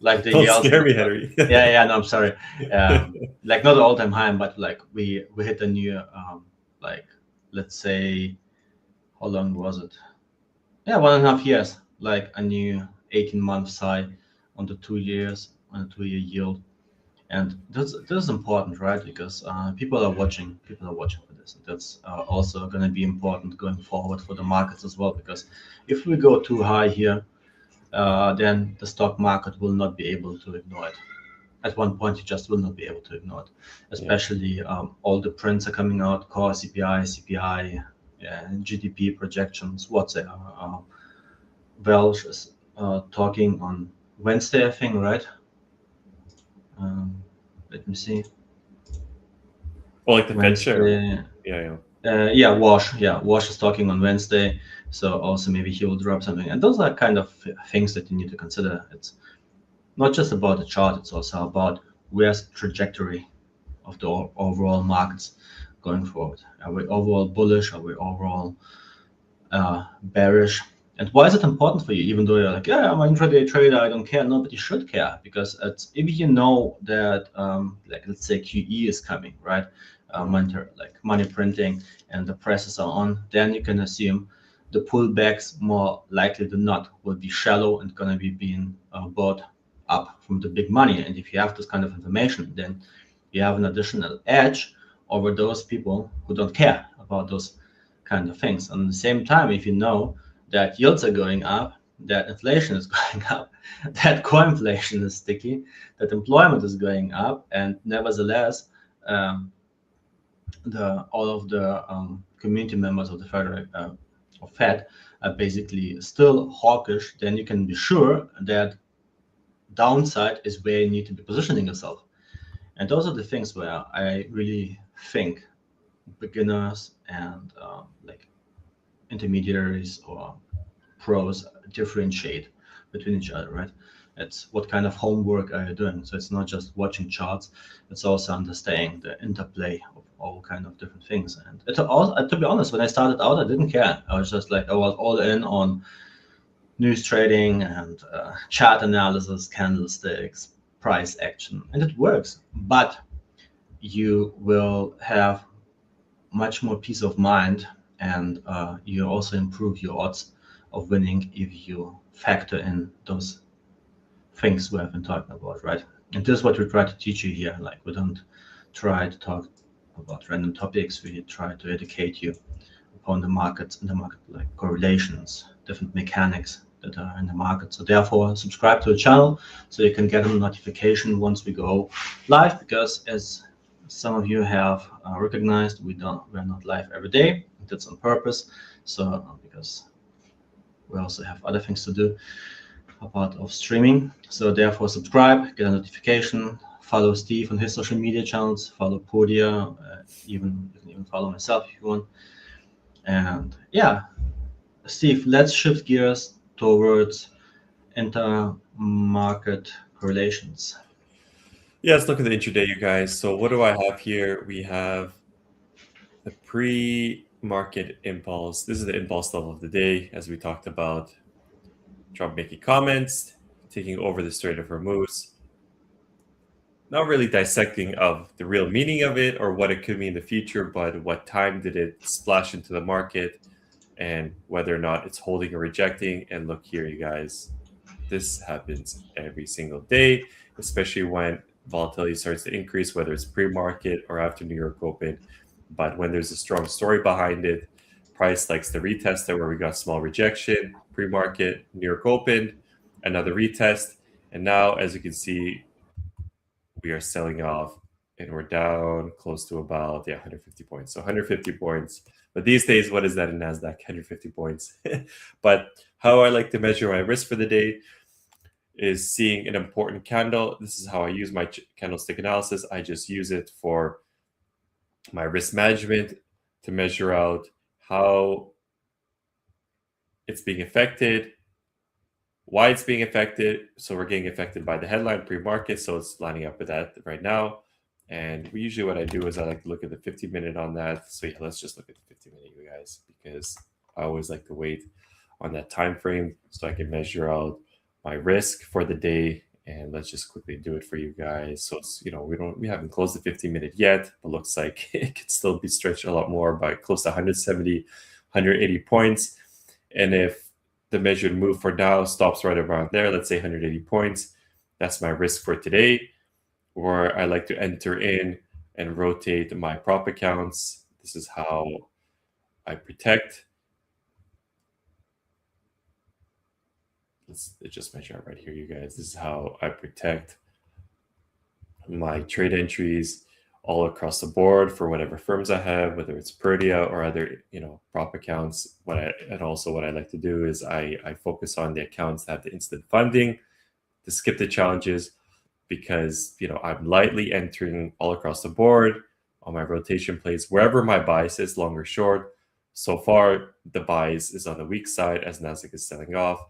like the don't yields. scare me, Henry. Yeah, no, I'm sorry. Like not an all time high, but like we hit a new like, let's say, how long was it? Yeah, 1.5 years, like a new 18-month high on the 2 years, on the 2 year yield. And this is important, right? Because people are watching for this. And that's also going to be important going forward for the markets as well. Because if we go too high here, then the stock market will not be able to ignore it. At one point, you just will not be able to ignore it. Especially all the prints are coming out: core CPI, GDP projections. What's there? Welsh is talking on Wednesday, I think, right? Let me see. Oh, like the Fed share. Yeah, Warsh. Yeah, Warsh is talking on Wednesday. So also maybe he will drop something. And those are kind of things that you need to consider. It's not just about the chart. It's also about where's the trajectory of the overall markets going forward. Are we overall bullish? Are we overall bearish? And why is it important for you? Even though you're like, yeah, I'm an intraday trader, I don't care. No, but you should care, because it's, if you know that, like, let's say QE is coming, right? Money printing, and the prices are on, then you can assume the pullbacks more likely than not will be shallow and going to be being bought up from the big money. And if you have this kind of information, then you have an additional edge over those people who don't care about those kind of things. And at the same time, if you know that yields are going up, that inflation is going up, that core inflation is sticky, that employment is going up, and nevertheless, all of the community members of the Fed are basically still hawkish, then you can be sure that downside is where you need to be positioning yourself. And those are the things where I really think beginners and like intermediaries or pros differentiate between each other, right? It's what kind of homework are you doing? So it's not just watching charts, it's also understanding the interplay of all kind of different things. And to be honest, when I started out, I didn't care. I was just like, I was all in on news trading and chart analysis, candlesticks, price action, and it works. But you will have much more peace of mind, and you also improve your odds of winning if you factor in those things we have been talking about, right? And this is what we try to teach you here. Like, we don't try to talk about random topics. We try to educate you upon the markets, in the market, like correlations, different mechanics that are in the market. So therefore, subscribe to the channel so you can get a notification once we go live, because as some of you have recognized, we're not live every day. That's on purpose. So because we also have other things to do apart of streaming. So therefore, subscribe, get a notification, follow Steve on his social media channels, follow Podia, you can even follow myself if you want. And yeah, Steve, let's shift gears towards inter-market correlations. Yeah, let's look at the intraday, you guys. So what do I have here? We have the pre-market impulse. This is the impulse level of the day, as we talked about. Trump making comments, taking over the Strait of Hormuz. Not really dissecting of the real meaning of it or what it could mean in the future, but what time did it splash into the market and whether or not it's holding or rejecting. And look here, you guys, this happens every single day, especially when volatility starts to increase, whether it's pre-market or after New York Open. But when there's a strong story behind it, price likes to retest it, where we got small rejection, pre-market, New York Open, another retest. And now, as you can see, we are selling off and we're down close to about 150 points. So 150 points. But these days, what is that in NASDAQ? 150 points. But how I like to measure my risk for the day is seeing an important candle. This is how I use my candlestick analysis. I just use it for my risk management to measure out how it's being affected, why it's being affected. So we're getting affected by the headline pre-market, so it's lining up with that right now. And usually what I do is I like to look at the 50-minute on that. So yeah, let's just look at the 50-minute, you guys, because I always like to wait on that time frame so I can measure out my risk for the day. And let's just quickly do it for you guys. So it's, we haven't closed the 50-minute yet, but looks like it could still be stretched a lot more by close to 170, 180 points. And if the measured move for now stops right around there, let's say 180 points, that's my risk for today. Or I like to enter in and rotate my prop accounts. This is how I protect. Let's just measure out right here, you guys. This is how I protect my trade entries all across the board for whatever firms I have, whether it's Perdia or other, prop accounts. And also what I like to do is I focus on the accounts that have the instant funding to skip the challenges, because I'm lightly entering all across the board on my rotation plays wherever my bias is, long or short. So far, the bias is on the weak side as Nasdaq is selling off.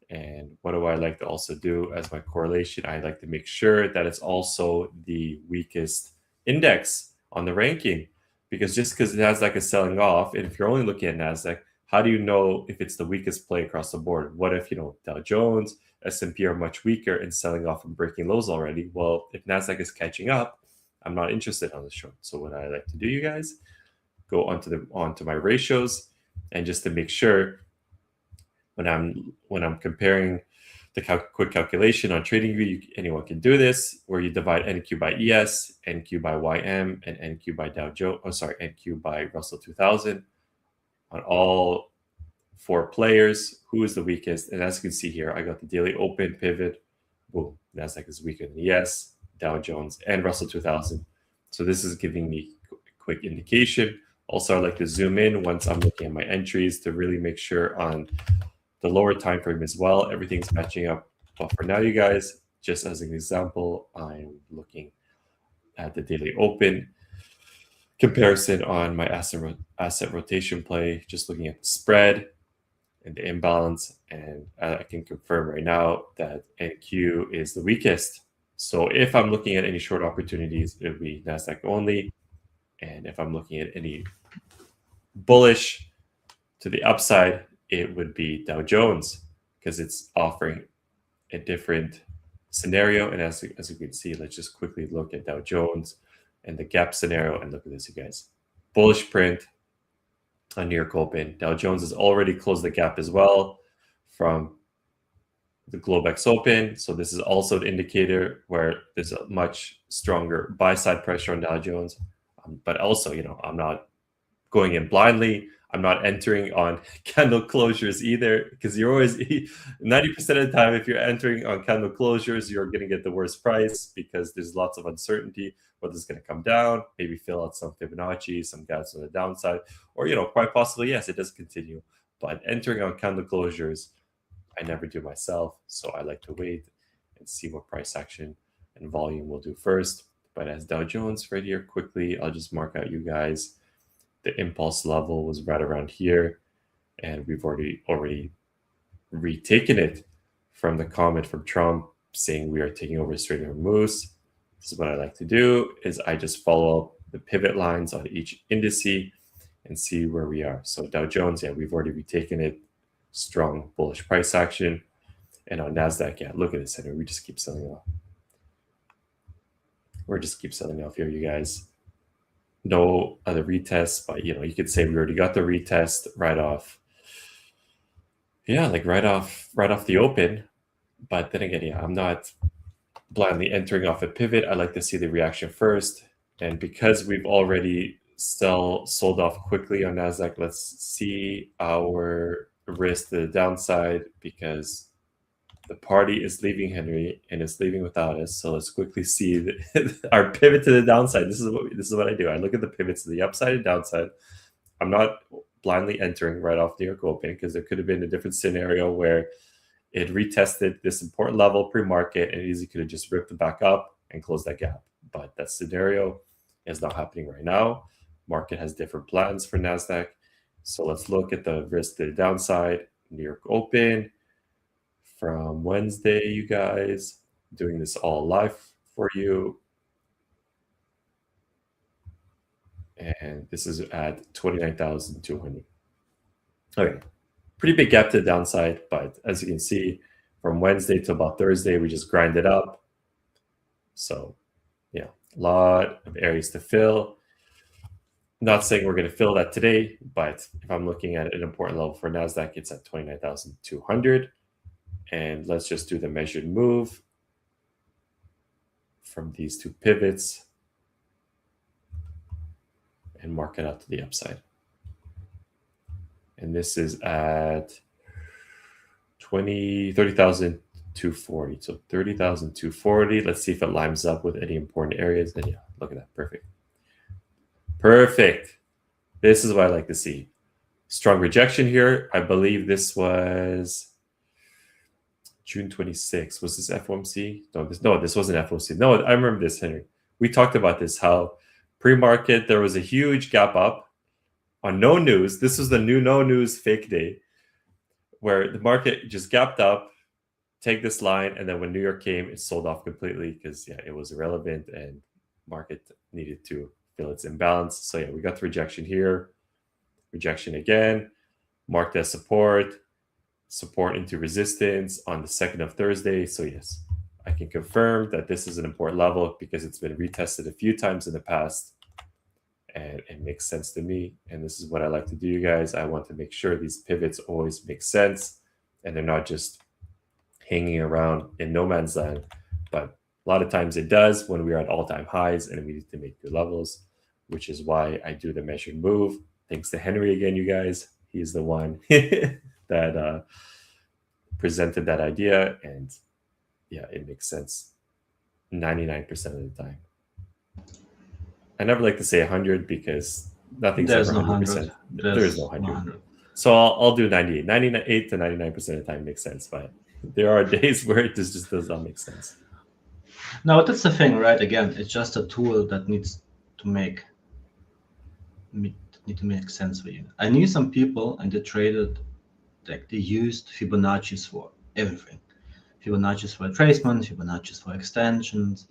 And what do I like to also do as my correlation? I like to make sure that it's also the weakest index on the ranking, because just because Nasdaq is selling off, and if you're only looking at Nasdaq, how do you know if it's the weakest play across the board? What if Dow Jones, S&P are much weaker and selling off and breaking lows already? Well, if Nasdaq is catching up, I'm not interested on the short. So what I like to do, you guys, go onto my ratios, and just to make sure, when I'm comparing the quick calculation on TradingView, anyone can do this, where you divide NQ by ES, NQ by YM, and NQ by NQ by Russell 2000 on all 4 players. Who is the weakest? And as you can see here, I got the daily open pivot. Boom, Nasdaq is weaker than ES, Dow Jones, and Russell 2000. So this is giving me a quick indication. Also, I like to zoom in once I'm looking at my entries to really make sure on the lower time frame as well, everything's matching up. But for now, you guys, just as an example, I'm looking at the daily open comparison on my asset rotation play, just looking at the spread and the imbalance, and I can confirm right now that NQ is the weakest. So if I'm looking at any short opportunities, it would be Nasdaq only. And if I'm looking at any bullish to the upside, it would be Dow Jones, because it's offering a different scenario. And as you can see, let's just quickly look at Dow Jones and the gap scenario, and look at this, you guys. Bullish print on New York Open. Dow Jones has already closed the gap as well from the Globex Open. So this is also an indicator where there's a much stronger buy side pressure on Dow Jones. But also, I'm not going in blindly. I'm not entering on candle closures either, because you're always 90% of the time, if you're entering on candle closures, you're going to get the worst price, because there's lots of uncertainty whether it's going to come down, maybe fill out some Fibonacci, some gaps on the downside, or quite possibly, yes, it does continue. But entering on candle closures, I never do myself, so I like to wait and see what price action and volume will do first. But as Dow Jones right here, quickly, I'll just mark out you guys. The impulse level was right around here, and we've already retaken it from the comment from Trump saying we are taking over the Strait of Hormuz. This is what I like to do, is I just follow up the pivot lines on each indice and see where we are. So Dow Jones, yeah, we've already retaken it. Strong bullish price action. And on Nasdaq, yeah, look at this. We just keep selling off. We're just keep selling off here, you guys. No other retests, but you could say we already got the retest right off. Yeah, like right off the open. But then again, yeah, I'm not blindly entering off a pivot. I like to see the reaction first. And because we've already still sold off quickly on Nasdaq, let's see our risk to the downside, because the party is leaving Henry and it's leaving without us. So let's quickly see our pivot to the downside. This is what I do. I look at the pivots to the upside and downside. I'm not blindly entering right off New York Open, because there could have been a different scenario where it retested this important level pre-market, and it easily could have just ripped it back up and closed that gap. But that scenario is not happening right now. Market has different plans for NASDAQ. So let's look at the risk to the downside. New York Open from Wednesday, you guys. Doing this all live for you. And this is at 29,200. Okay, pretty big gap to the downside, but as you can see, from Wednesday to about Thursday, we just grinded up. So yeah, a lot of areas to fill. Not saying we're going to fill that today, but if I'm looking at an important level for NASDAQ, it's at 29,200. And let's just do the measured move from these two pivots and mark it out to the upside. And this is at 30,240. So 30,240. Let's see if it lines up with any important areas. And yeah, look at that. Perfect. Perfect. This is what I like to see. Strong rejection here. I believe this was June 26th. Was this FOMC? No, this wasn't FOMC. No, I remember this, Henry. We talked about this, how pre-market, there was a huge gap up on no news. This was the new no news fake day where the market just gapped up, take this line, and then when New York came, it sold off completely because, yeah, it was irrelevant and market needed to fill its imbalance. So, yeah, we got the rejection here, rejection again, marked as support into resistance on the 2nd of Thursday. So, yes, I can confirm that this is an important level because it's been retested a few times in the past and it makes sense to me. And this is what I like to do, you guys. I want to make sure these pivots always make sense and they're not just hanging around in no man's land. But a lot of times it does when we are at all-time highs and we need to make good levels, which is why I do the measured move. Thanks to Henry again, you guys. He's the one that presented that idea. And yeah, it makes sense 99% of the time. I never like to say 100 because nothing's There's ever no 100%. 100. There is no 100. So I'll do 98. 98 to 99% of the time makes sense. But there are days where it just does not make sense. No, that's the thing, right? Again, it's just a tool that needs to make sense for you. I knew some people and they traded, like they used Fibonacci's for everything. Fibonacci's for retracement, Fibonacci's for extensions,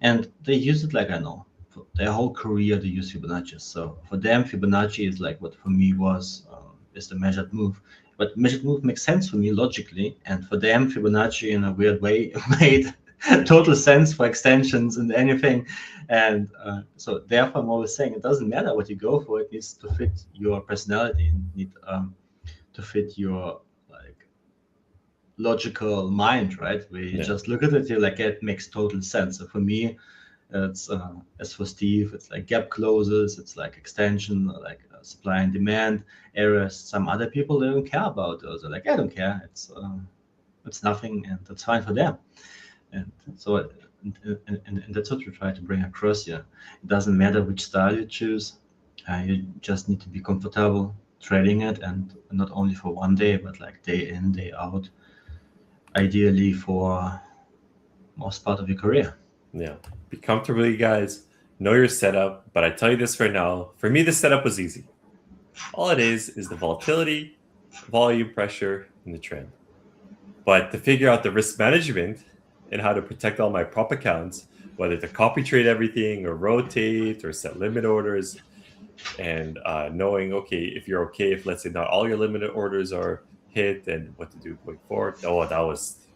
and they use it like I know. For their whole career, they use Fibonacci. So for them, Fibonacci is like what for me was is the measured move. But measured move makes sense for me logically, and for them, Fibonacci in a weird way made total sense for extensions and anything. And so therefore, I'm always saying it doesn't matter what you go for; it needs to fit your personality, it needs to fit your like logical mind, right? Where you just look at it, you're like, it makes total sense. So for me, it's as for Steve, it's like gap closes, it's like extension, like supply and demand areas. Some other people, they don't care about those. They're like, I don't care. It's nothing, and that's fine for them. And so, and that's what we try to bring across here. It doesn't matter which style you choose. You just need to be comfortable trading it, and not only for one day, but like day in, day out. Ideally, for most part of your career. Yeah, be comfortable, you guys. Know your setup, but I tell you this right now. For me, the setup was easy. All it is the volatility, volume, pressure, and the trend. But to figure out the risk management and how to protect all my prop accounts, whether to copy trade everything or rotate or set limit orders, and knowing, okay, if you're okay, if let's say not all your limited orders are hit, and what to do going forward. Oh, that was,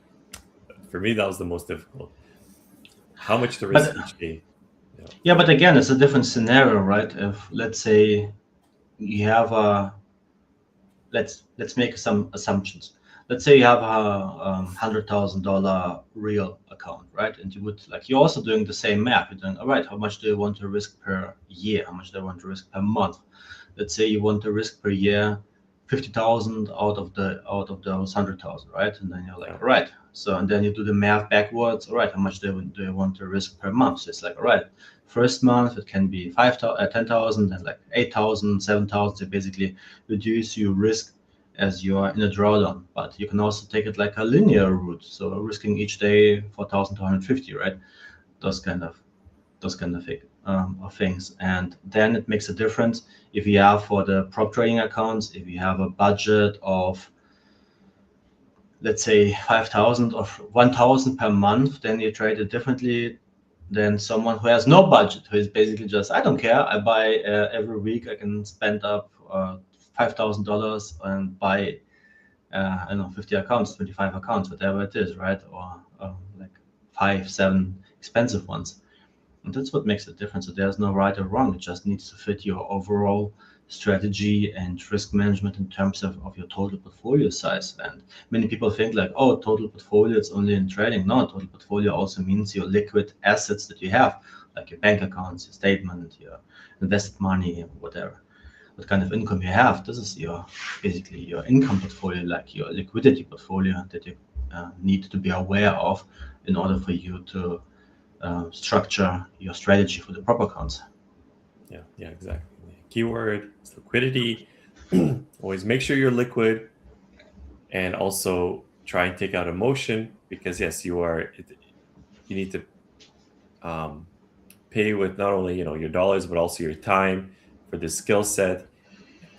for me, that was the most difficult. How much to risk each day? Yeah, but again, it's a different scenario, right? If let's say you have let's make some assumptions. Let's say you have a $100,000 real account, right? And you would you're also doing the same math. You're doing, all right, how much do you want to risk per year? How much do you want to risk per month? Let's say you want to risk per year 50,000 out of those 100,000, right? And then you're like, all right. So, and then you do the math backwards. All right, how much do you want to risk per month? So it's like, all right, first month it can be 10,000, then like 8,000, 7,000. So basically reduce your risk as you are in a drawdown. But you can also take it like a linear route, so risking each day 4,250, right? Those kind of things. And then it makes a difference if you have, for the prop trading accounts, if you have a budget of, let's say, 5,000 or 1,000 per month, then you trade it differently than someone who has no budget, who is basically just, I don't care, I buy every week, I can spend up $5,000 and buy I don't know, 50 accounts, 25 accounts, whatever it is, right? Or like 5, 7 expensive ones. And that's what makes the difference. So there's no right or wrong. It just needs to fit your overall strategy and risk management in terms of your total portfolio size. And many people think like, oh, total portfolio is only in trading. No, total portfolio also means your liquid assets that you have, like your bank accounts, your statement, your invested money, whatever. What kind of income you have. This is basically your income portfolio, like your liquidity portfolio that you need to be aware of in order for you to structure your strategy for the prop accounts. Yeah, exactly. Keyword is liquidity. Always make sure you're liquid, and also try and take out emotion, because yes, you need to pay with not only your dollars but also your time for this skill set.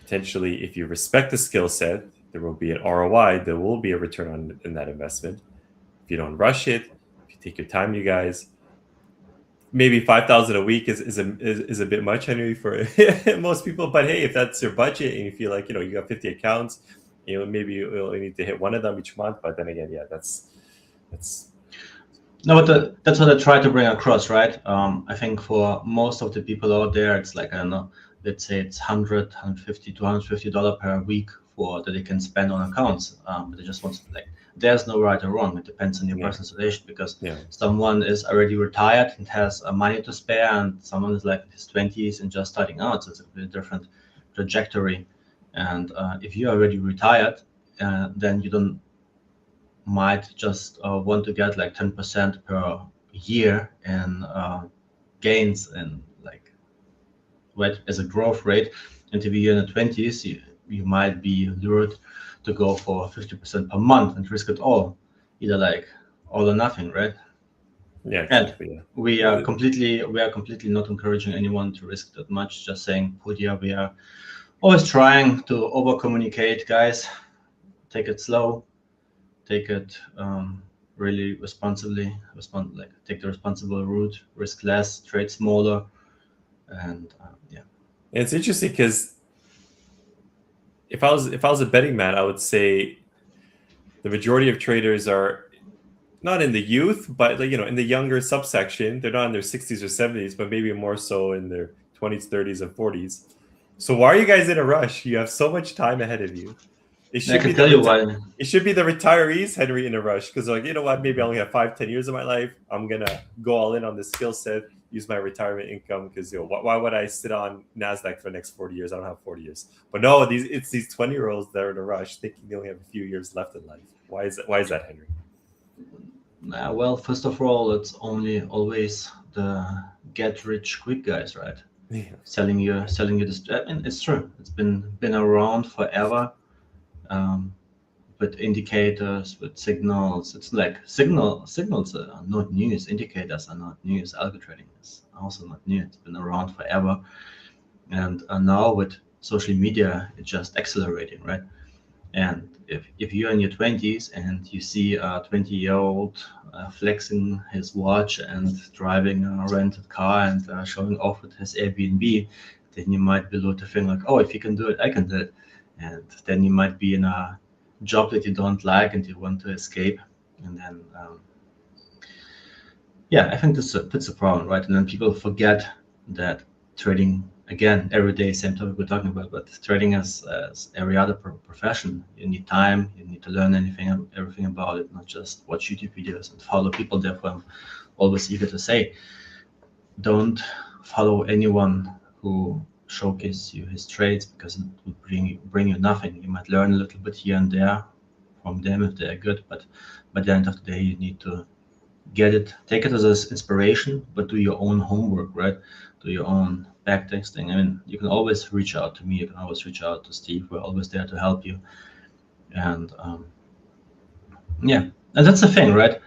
Potentially, if you respect the skill set, there will be an ROI. There will be a return in that investment. If you don't rush it, if you take your time, you guys. Maybe 5,000 a week is a bit much, Henry, for most people. But hey, if that's your budget and you feel like you got 50 accounts, maybe you only need to hit one of them each month. But then again, yeah, that's. No, but that's what I try to bring across, right? I think for most of the people out there, it's like, I don't know, let's say it's $100, $150, $250 per week that they can spend on accounts. But they just want to, like, there's no right or wrong. It depends on your personal situation, because someone is already retired and has money to spare, and someone is like in his 20s and just starting out. So it's a really different trajectory. And if you're already retired, then you might just want to get like 10% per year in gains and like as a growth rate. And if you're in the 20s, you might be lured to go for 50% per month and risk it all, either like all or nothing, right? Yeah, exactly. And we are completely not encouraging anyone to risk that much. Just saying, we are always trying to over communicate, guys. Take it slow. Take it really responsibly. Take the responsible route. Risk less. Trade smaller. And it's interesting because if I was a betting man, I would say the majority of traders are not in the youth, but in the younger subsection. They're not in their 60s or 70s, but maybe more so in their 20s, 30s, and 40s. So why are you guys in a rush? You have so much time ahead of you. I can tell you why. It should be the retirees, Henry, in a rush, because like, you know what, maybe I only have 5-10 years of my life. I'm gonna go all in on this skill set, use my retirement income, because why would I sit on NASDAQ for the next 40 years? I don't have 40 years. But no, it's these 20-year-olds that are in a rush, thinking they only have a few years left in life. Why is that, Henry? Well, first of all, it's always the get rich quick guys, right? Yeah. Selling you this. I mean, it's true. It's been around forever. With indicators, with signals. It's like signals are not news. Indicators are not news. Algo trading is also not new. It's been around forever. And now with social media, it's just accelerating, right? And if you're in your 20s and you see a 20-year-old flexing his watch and driving a rented car and showing off with his Airbnb, then you might be lured to think like, oh, if he can do it, I can do it. And then you might be in a job that you don't like and you want to escape. And then, I think that's a problem, right? And then people forget that trading, again, every day, same topic we're talking about, but trading as every other profession, you need time, you need to learn everything about it, not just watch YouTube videos and follow people. Therefore, I'm always eager to say, don't follow anyone who showcase you his trades, because it will bring you nothing. You might learn a little bit here and there from them if they are good, but by the end of the day, you need to take it as an inspiration, but do your own homework, right? Do your own backtesting. I mean, you can always reach out to me. You can always reach out to Steve. We're always there to help you. And yeah, and that's the thing, right?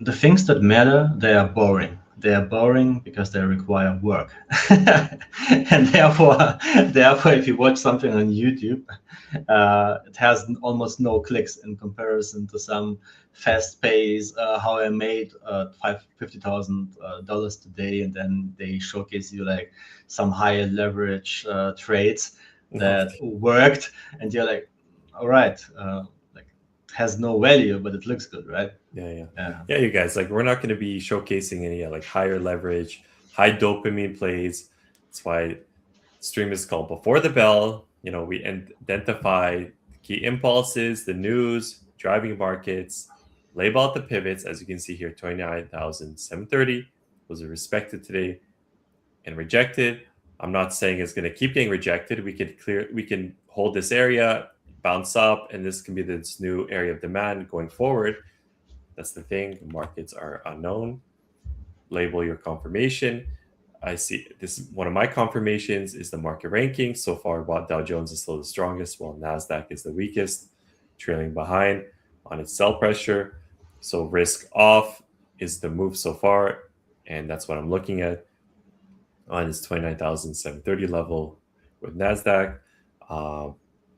The things that matter, they are boring. They are boring because they require work. And therefore, if you watch something on YouTube, it has almost no clicks in comparison to some fast pace, how I made $50,000 today, and then they showcase you like some higher leverage trades that worked, and you're like, all right, like it has no value, but it looks good, right? Yeah, you guys, like, we're not going to be showcasing any like higher leverage, high dopamine plays. That's why stream is called Before the Bell. You know, we identify key impulses, the news, driving markets, label out the pivots. As you can see here, 29,730 was respected today and rejected. I'm not saying it's going to keep getting rejected. We can hold this area, bounce up, and this can be this new area of demand going forward. That's the thing. The markets are unknown. Label your confirmation. I see this. One of my confirmations is the market ranking. So far, Dow Jones is still the strongest, while NASDAQ is the weakest, trailing behind on its sell pressure. So risk off is the move so far. And that's what I'm looking at on its 29,730 level with NASDAQ.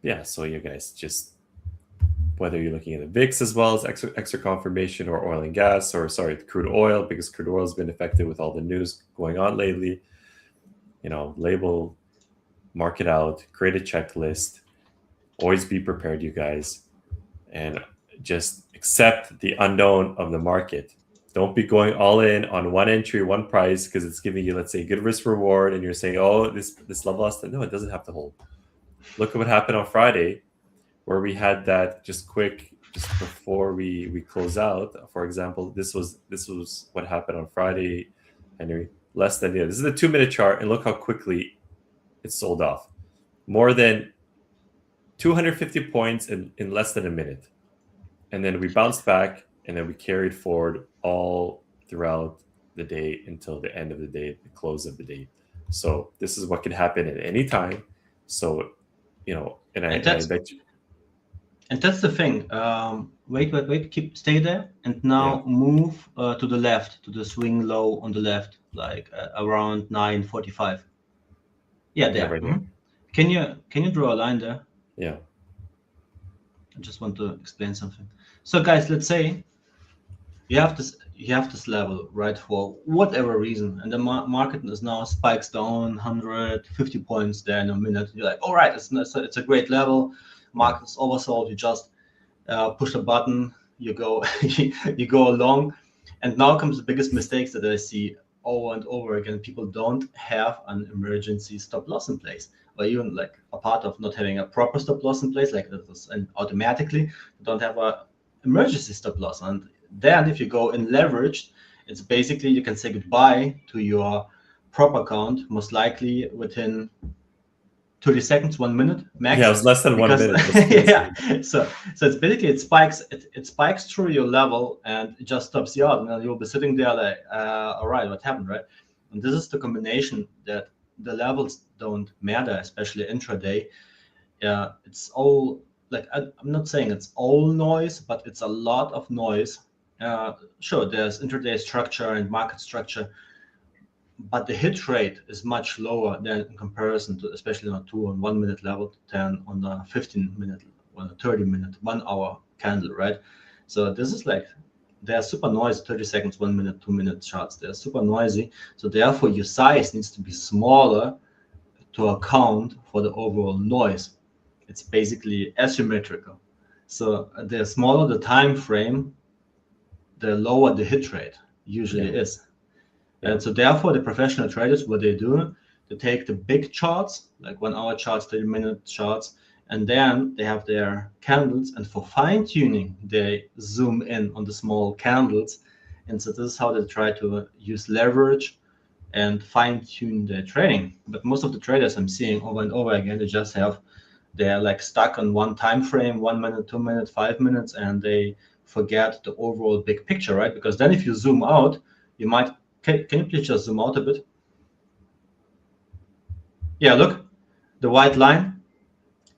Yeah, so you guys, just whether you're looking at the VIX as well as extra confirmation, or oil and gas, or crude oil, because crude oil has been affected with all the news going on lately. You know, label, mark it out, create a checklist, always be prepared, you guys, and just accept the unknown of the market. Don't be going all in on one entry, one price, because it's giving you, let's say, good risk reward, and you're saying, oh, this level has to. No, it doesn't have to hold. Look at what happened on Friday, where we had that just before we close out. For example, this was what happened on Friday, Henry. Less than, this is a 2-minute chart, and look how quickly it sold off. More than 250 points in less than a minute. And then we bounced back, and then we carried forward all throughout the day until the end of the day, the close of the day. So this is what can happen at any time. So, and I bet you. And that's the thing. Wait, stay there, and now move to the left, to the swing low on the left, like around 9:45. Yeah, there. Right there. Can you draw a line there? Yeah. I just want to explain something. So guys, let's say you have this level, right, for whatever reason, and the market is now spikes down 150 points there in a minute. You're like, all right, it's a great level. Market's oversold. You just push a button. You go you go along, and now comes the biggest mistakes that I see over and over again. People don't have an emergency stop loss in place, or even like a part of not having a proper stop loss in place, like this, and automatically don't have a emergency stop loss. And then if you go in leveraged, it's basically you can say goodbye to your prop account, most likely within 30 seconds, 1 minute max. Yeah, it was less than 1 minute. Yeah, so it's basically it spikes through your level, and it just stops you out, and then you'll be sitting there like, all right, what happened, right? And this is the combination that the levels don't matter, especially intraday. It's all like, I'm not saying it's all noise, but it's a lot of noise. Sure, there's intraday structure and market structure, but the hit rate is much lower than in comparison to, especially on a 2 and 1 minute level, than on a 15 minute, on a 30 minute, 1 hour candle, right? So this is like, they're super noisy. 30 seconds, 1 minute, 2 minute charts, they're super noisy. So therefore your size needs to be smaller to account for the overall noise. It's basically asymmetrical. So the smaller the time frame, the lower the hit rate usually is. And so therefore the professional traders, what they do, they take the big charts, like 1 hour charts, 30-minute charts, and then they have their candles, and for fine tuning, they zoom in on the small candles. And so this is how they try to use leverage and fine tune their trading. But most of the traders I'm seeing over and over again, they're like stuck on one time frame, 1 minute, 2 minutes, 5 minutes, and they forget the overall big picture, right? Because then if you zoom out, you might, can you please just zoom out a bit? Yeah, look, the white line.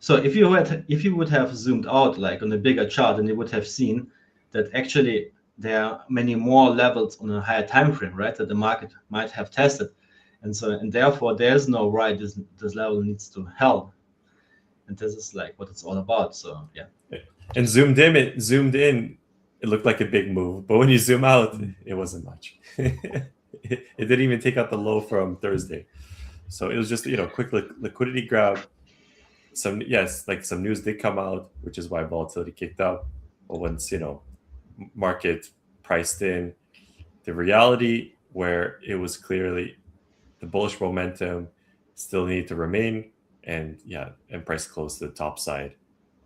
So if you would have zoomed out like on a bigger chart, then you would have seen that actually there are many more levels on a higher time frame, right? That the market might have tested, and therefore there's no right. This level needs to hell, and this is like what it's all about. So yeah. And zoomed in, it looked like a big move, but when you zoom out, it wasn't much. It didn't even take out the low from Thursday, so it was just quick liquidity grab. Some news did come out, which is why volatility kicked up. But once market priced in the reality where it was clearly the bullish momentum still needed to remain, and price closed to the top side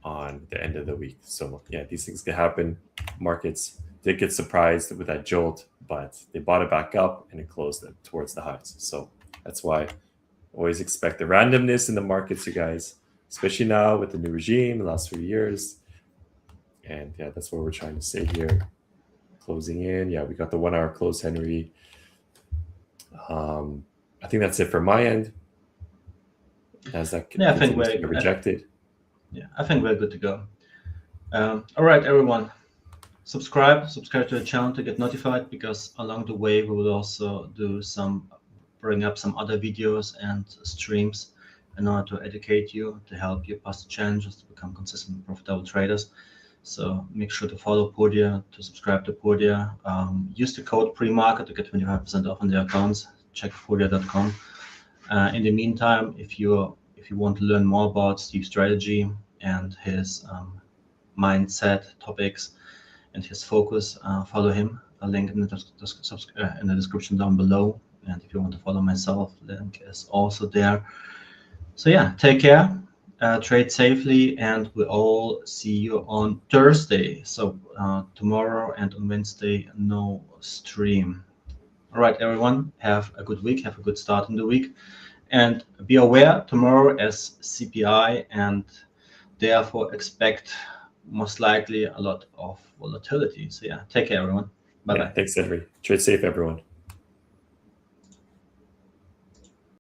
on the end of the week. So these things can happen. Markets did get surprised with that jolt, but they bought it back up and it closed it towards the highs. So that's why always expect the randomness in the markets, you guys, especially now with the new regime the last few years. And that's what we're trying to say here. Closing in. We got the 1 hour close, Henry. I think that's it for my end. Nasdaq I think we're rejected. I think we're good to go. All right, everyone. Subscribe to the channel to get notified, because along the way we will also bring up some other videos and streams in order to educate you, to help you pass the challenges, to become consistent and profitable traders. So make sure to follow Podia, to subscribe to Podia. Use the code pre-market to get 25% off on their accounts. Check podia.com. In the meantime, if you want to learn more about Steve's strategy and his mindset topics and his focus, follow him. A link in the description down below. And if you want to follow myself, link is also there. So take care, trade safely, and we all see you on Thursday. So tomorrow and on Wednesday, no stream. All right, everyone, have a good week, have a good start in the week. And be aware, tomorrow is CPI, and therefore expect most likely a lot of volatility. So take care, everyone. Bye-bye. Thanks, Henry. Trade safe, everyone.